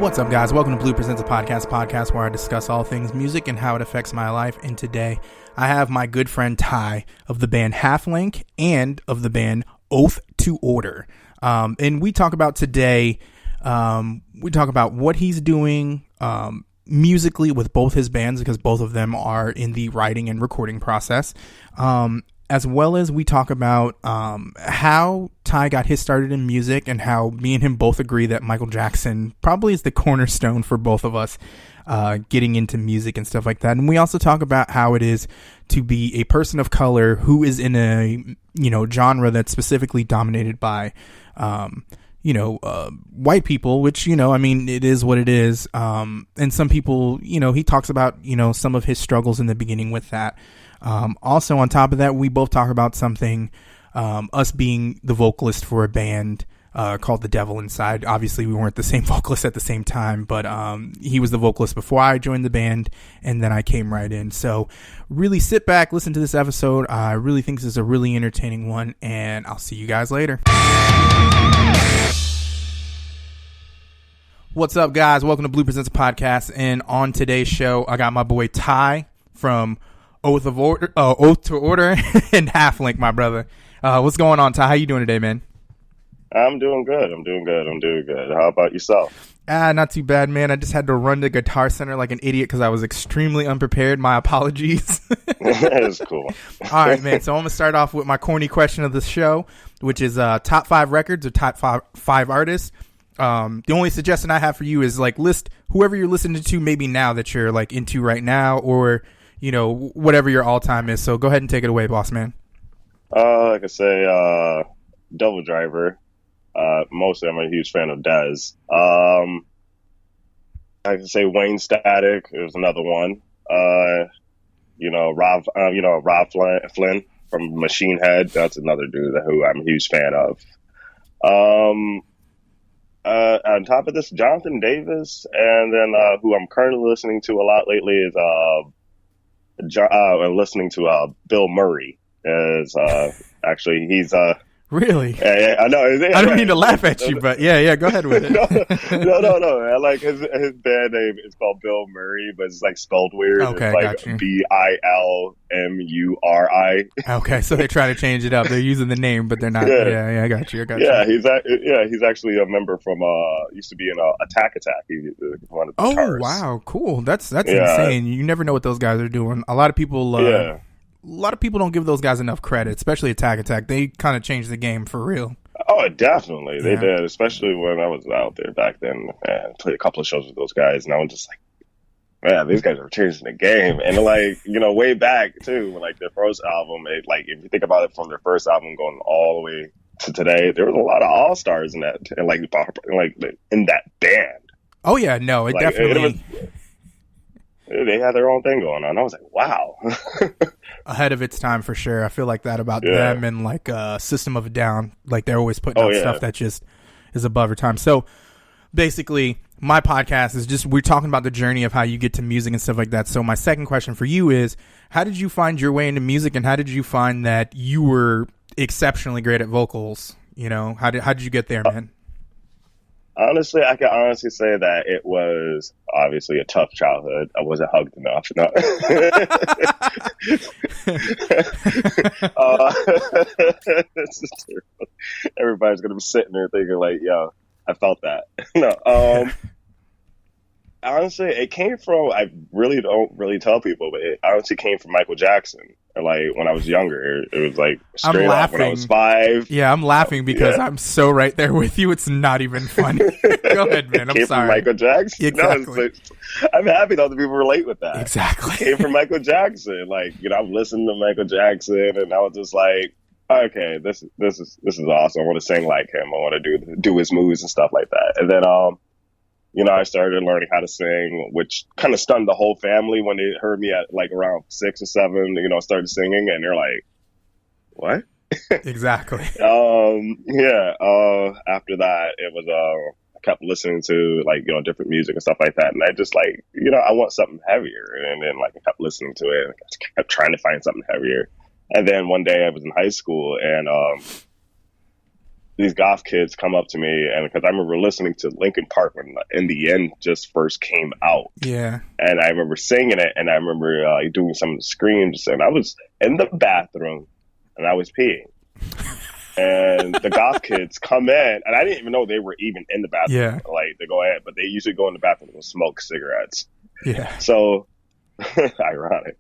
What's up, guys? Welcome to Blue Presents a podcast where I discuss all things music and how it affects my life. And today I have my good friend Ty of the band Halflink and of the band Oath to Order. And we talk about today, we talk about what he's doing musically with both his bands, because both of them are in the writing and recording process. As well as we talk about how Ty got his started in music and how me and him both agree that Micheal Jackson probably is the cornerstone for both of us getting into music and stuff like that. And we also talk about how it is to be a person of color who is in a, genre that's specifically dominated by, white people, which, it is what it is. And some people, he talks about, some of his struggles in the beginning with that. Also, on top of that, we both talk about something, us being the vocalist for a band called The Devil Inside. Obviously, we weren't the same vocalist at the same time, but he was the vocalist before I joined the band, and then I came right in. So really sit back, listen to this episode. I really think this is a really entertaining one, and I'll see you guys later. What's up, guys? Welcome to Blue Presents a Podcast, and on today's show, I got my boy Ty from Oath to Order and Halflink, my brother. What's going on, Ty? How you doing today, man? I'm doing good. How about yourself? Not too bad, man. I just had to run to Guitar Center like an idiot because I was extremely unprepared. My apologies. It's cool. All right, man. So I'm going to start off with my corny question of the show, which is top 5 records or top five artists. The only suggestion I have for you is list whoever you're listening to maybe now that you're into right now, or whatever your all-time is. So go ahead and take it away, boss man. Like I say, Double Driver. Mostly I'm a huge fan of Dez. I can say Wayne Static is another one. Rob Flynn from Machine Head. That's another dude who I'm a huge fan of. On top of this, Jonathan Davis, and then who I'm currently listening to a lot lately is listening to Bill Murray. Is actually he's really? Yeah, I know. I don't mean to laugh at you, but yeah, go ahead with it. No. I like his band name is called Bill Murray, but it's spelled weird. Okay, it's got you. Bilmuri. Okay, so they try to change it up. They're using the name, but they're not. Yeah, I got you. He's actually a member from used to be in Attack. He's one of the guitarists. Wow, cool. That's insane. You never know what those guys are doing. A lot of people don't give those guys enough credit, especially Attack. They kind of changed the game for real. Oh, definitely. They did, especially when I was out there back then. I played a couple of shows with those guys, and I was just like, man, these guys are changing the game. And way back too, when their first album, if you think about it from their first album going all the way to today, there was a lot of all-stars in that, in that band. Oh yeah, no, it definitely. They had their own thing going on. I was like, wow. Ahead of its time for sure. I feel like that about them and System of a Down. They're always putting out stuff that just is above your time. So basically, my podcast is just, we're talking about the journey of how you get to music and stuff like that. So my second question for you is, how did you find your way into music, and how did you find that you were exceptionally great at vocals? How did you get there, man? Honestly, I can honestly say that it was obviously a tough childhood. I wasn't hugged enough. No. This is terrible. Everybody's going to be sitting there thinking yo, I felt that. No. Honestly, it came from, I really don't really tell people, but it honestly came from Micheal Jackson. When I was younger, it was straight up when I was 5. Yeah, I'm laughing because I'm so right there with you. It's not even funny. Go ahead, man. I'm came sorry. From Micheal Jackson. Exactly. No, I'm happy that other people relate with that. Exactly. It came from Micheal Jackson. I'm listening to Micheal Jackson, and I was just okay, this is awesome. I want to sing like him. I want to do his moves and stuff like that. And then I started learning how to sing, which kind of stunned the whole family when they heard me at around 6 or 7, started singing, and they're like, what? Exactly. After that, it was, I kept listening to different music and stuff like that. And I just I want something heavier. And then I kept listening to it. I kept trying to find something heavier. And then one day I was in high school, and these goth kids come up to me, and because I remember listening to Linkin Park when In the End just first came out. Yeah. And I remember singing it, and I remember doing some of the screams, and I was in the bathroom, and I was peeing. And the goth kids come in, and I didn't even know they were even in the bathroom. Yeah. Like, they go ahead, but they usually go in the bathroom and smoke cigarettes. Yeah. So, ironic.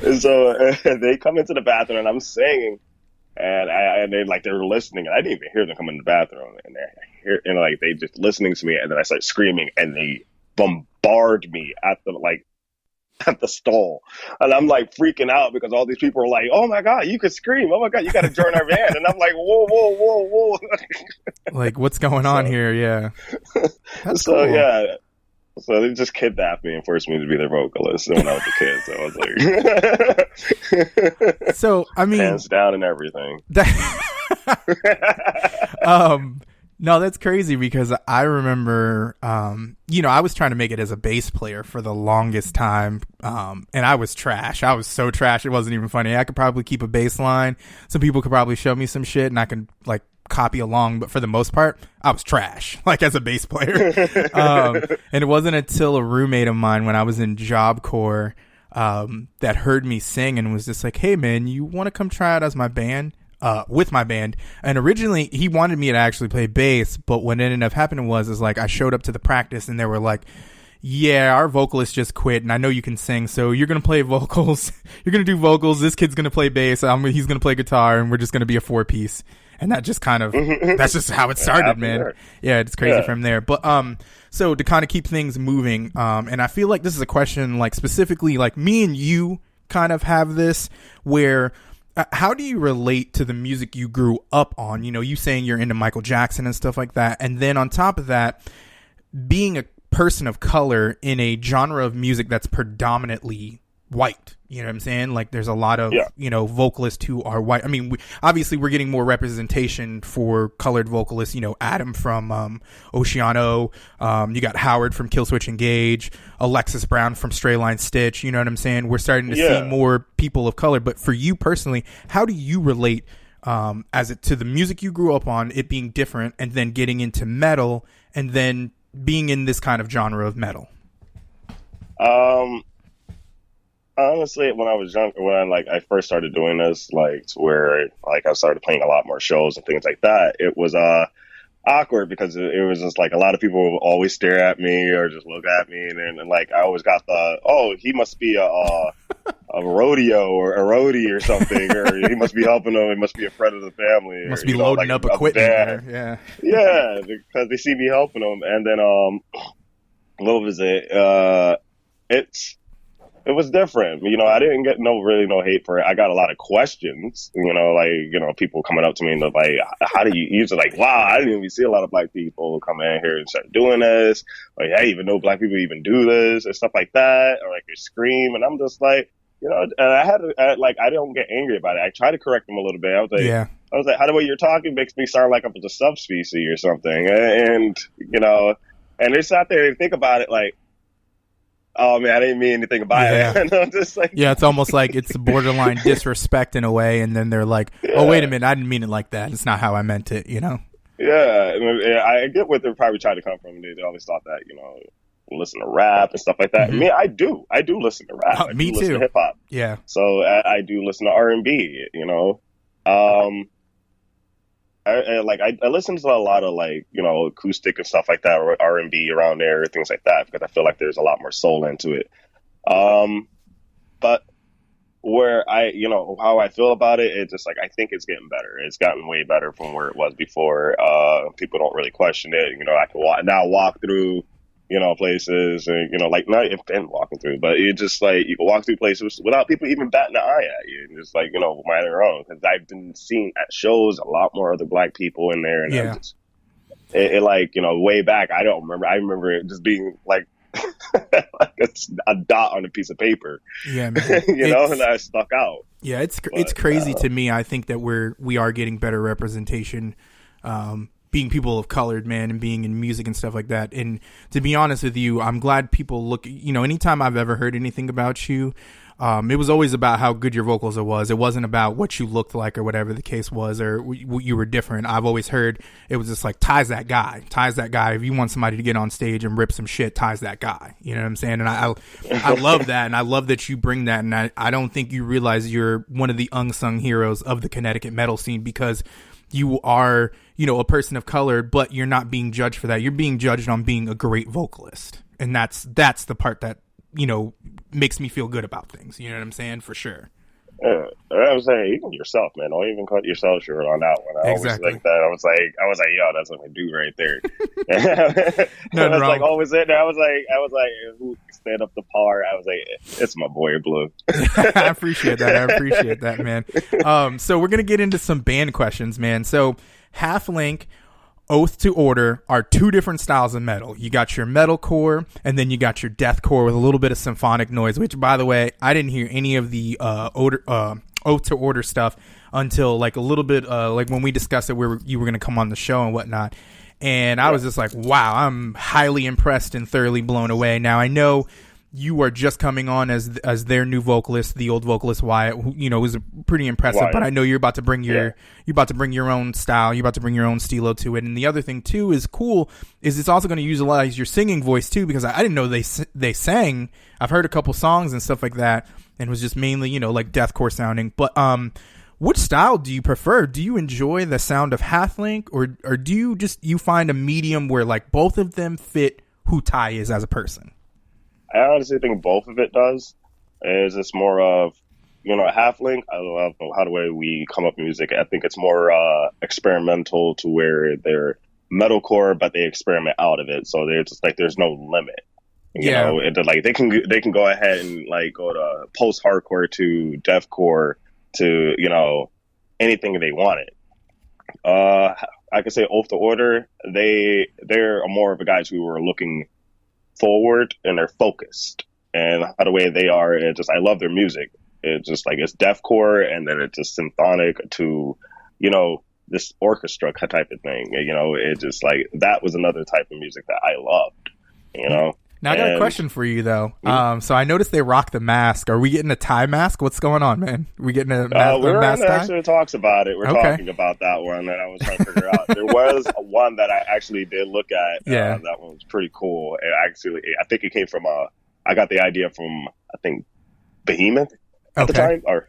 And so they come into the bathroom, and I'm singing, and they're listening, and I didn't even hear them come in the bathroom, and they just listening to me, and then I start screaming, and they bombard me at the stall, and I'm like freaking out because all these people are like, "Oh my god, you could scream! Oh my god, you got to join our band!" And I'm like, "Whoa!" Like, what's going on here? Yeah. That's so cool. yeah. So they just kidnapped me and forced me to be their vocalist when I was a kid. So I was like, so I mean, hands down and everything. No, that's crazy because I remember, I was trying to make it as a bass player for the longest time. And I was trash. I was so trash. It wasn't even funny. I could probably keep a bass line. Some people could probably show me some shit and I could like copy along. But for the most part, I was trash, like as a bass player. And it wasn't until a roommate of mine when I was in Job Corps, that heard me sing and was just like, "Hey man, you want to come try out as my band?" With my band. And originally he wanted me to actually play bass, but what ended up happening was like I showed up to the practice and they were like, "Yeah, our vocalist just quit and I know you can sing, so you're gonna play vocals. You're gonna do vocals, this kid's gonna play bass, he's gonna play guitar, and we're just gonna be a 4-piece." And that just kind of that's just how it started, man. There. Yeah, it's crazy from there. But so to kind of keep things moving, and I feel like this is a question like specifically like me and you kind of have this where how do you relate to the music you grew up on? You know, you saying you're into Micheal Jackson and stuff like that. And then on top of that, being a person of color in a genre of music that's predominantly white. You know what I'm saying? Like there's a lot of, vocalists who are white. I mean, obviously we're getting more representation for colored vocalists, Adam from Oceano. You got Howard from Killswitch Engage, Alexis Brown from Strayline Stitch. You know what I'm saying? We're starting to see more people of color. But for you personally, how do you relate to the music you grew up on, it being different, and then getting into metal and then being in this kind of genre of metal? Honestly, when I was young, I first started doing this, to where I started playing a lot more shows and things like that, it was awkward because it was just like a lot of people would always stare at me or just look at me, and I always got he must be a rodeo or a roadie or something, or he must be helping them, he must be a friend of the family, must be loading up equipment there. Yeah, because they see me helping them. And then what was it? It was different. I didn't get no hate for it. I got a lot of questions, people coming up to me and they're like, how do you use it? Like, wow, I didn't even see a lot of black people come in here and start doing this. Like, I even know black people even do this and stuff like that, or they scream. And I'm just like, and I don't get angry about it. I try to correct them a little bit. I was like, how the way you're talking makes me sound like I'm a subspecies or something. And they sat there and think about it like, oh man, I didn't mean anything about it. And I'm just like, it's almost like it's a borderline disrespect in a way, and then they're like, "Oh, wait a minute, I didn't mean it like that. It's not how I meant it." Yeah, I get what they're probably trying to come from. They always thought that listen to rap and stuff like that. Mm-hmm. I do listen to rap. Me too. Listen to hip hop. Yeah. So I do listen to R&B. I listen to a lot of acoustic and stuff like that, or R&B around there, things like that, because I feel like there's a lot more soul into it. But where how I feel about it, it's just I think it's getting better. It's gotten way better from where it was before. People don't really question it. I can walk through places, and not even been walking through, but it's just you can walk through places without people even batting an eye at you, and just mind their own. Because I've been seeing at shows a lot more other black people in there, and way back, I don't remember. I remember it just being like a dot on a piece of paper. Yeah, man. And I stuck out. Yeah, it's crazy to me. I think that we are getting better representation. Being people of colored, man, and being in music and stuff like that. And to be honest with you, I'm glad people look, anytime I've ever heard anything about you, it was always about how good your vocals was. It wasn't about what you looked like or whatever the case was, or you were different. I've always heard it was just like, Ty's that guy. If you want somebody to get on stage and rip some shit, Ty's that guy. You know what I'm saying? And I love that, and I love that you bring that, and I don't think you realize you're one of the unsung heroes of the Connecticut metal scene, because you are, a person of color, but you're not being judged for that. You're being judged on being a great vocalist. And that's the part that, makes me feel good about things. You know what I'm saying? For sure. Yeah, I was saying, even yourself, man. Don't even cut yourself short on that one. I Exactly. always like that. I was like, yo, that's what I do right there. I was like, always in there. I was like, who stand up the par? I was like, it's my boy Blue. I appreciate that, man. So we're gonna get into some band questions, man. So Halflink, Oath to Order are two different styles of metal. You got your metalcore, and then you got your deathcore with a little bit of symphonic noise, which, by the way, I didn't hear any of the Oath to Order stuff until like a little bit like when we discussed it, where you were going to come on the show and whatnot. And I was just like, wow, I'm highly impressed and thoroughly blown away. Now, I know you are just coming on as their new vocalist, the old vocalist Wyatt, who, was pretty impressive. Wyatt. But I know you're about to bring your own style, you're about to bring your own stilo to it. And the other thing too is cool is it's also going to utilize your singing voice too, because I didn't know they sang. I've heard a couple songs and stuff like that, and it was just mainly like deathcore sounding. But which style do you prefer? Do you enjoy the sound of Halflink, or do you find a medium where like both of them fit who Ty is as a person? I honestly think both of it does. It's just more of, Halflink, I love how the way we come up with music. I think it's more experimental, to where they're metalcore, but they experiment out of it. So they're just like, there's no limit. You know, like they can go ahead and like go to post-hardcore to deathcore to, anything they wanted. I could say Oath to Order, they're more of a guys who are looking forward, and they're focused, and how the way they are, I love their music. It's just like, it's deathcore, and then it's just symphonic to, this orchestra type of thing. It just like, that was another type of music that I loved. Now I got a question for you though. So I noticed they rock the mask. Are we getting a Ty mask? What's going on, man? We getting a mask? We're actually talks about it. We're talking about that one that I was trying to figure out. There was one that I actually did look at. That one was pretty cool. I think it came from I got the idea from, I think, Behemoth at the time, or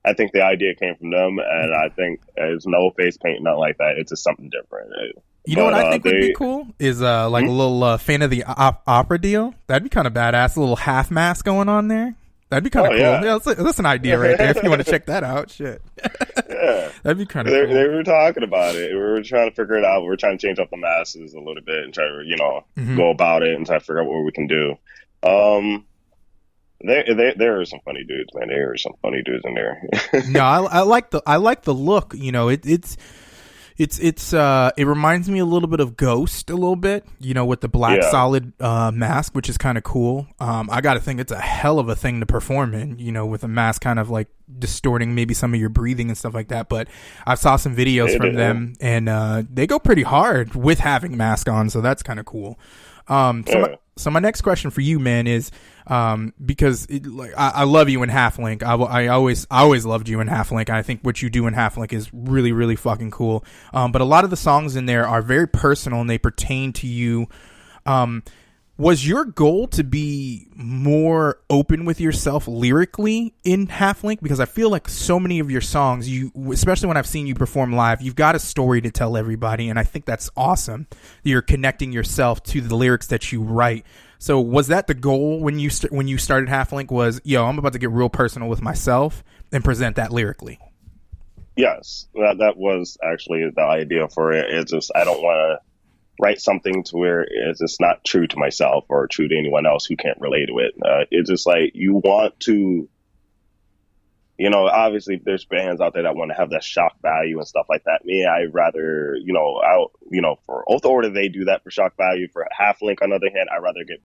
I think the idea came from them, and I think there's no face paint, nothing like that. It's just something different. You know what I think would be cool is like a little Fan of the Opera deal. That'd be kind of badass. A little half mask going on there. That'd be kind of cool. Yeah, that's an idea right there. If you want to check that out, shit. Yeah, that'd be kind of cool. They were talking about it. We were trying to figure it out. We were trying to change up the masses a little bit and try to, go about it and try to figure out what we can do. There are some funny dudes, man. There are some funny dudes in there. No, I like the look. It reminds me a little bit of Ghost, a little bit, with the black solid mask, which is kind of cool. I got to think it's a hell of a thing to perform in, with a mask kind of like distorting maybe some of your breathing and stuff like that. But I saw some videos from them, and they go pretty hard with having mask on, so that's kind of cool. So my next question for you, man, is because I love you in Halflink. I always loved you in Halflink. I think what you do in Halflink is really, really fucking cool. But a lot of the songs in there are very personal, and they pertain to you. Was your goal to be more open with yourself lyrically in Halflink? Because I feel like so many of your songs, especially when I've seen you perform live, you've got a story to tell everybody, and I think that's awesome. You're connecting yourself to the lyrics that you write. So was that the goal when you started Halflink? Was, I'm about to get real personal with myself and present that lyrically? Yes, that was actually the idea for it. It's just, I don't want to write something to where it's just not true to myself or true to anyone else who can't relate to it. It's just like, you want to, obviously there's bands out there that want to have that shock value and stuff like that. Me, I rather, for Oath Order, they do that for shock value. For Halflink, on the other hand, I rather get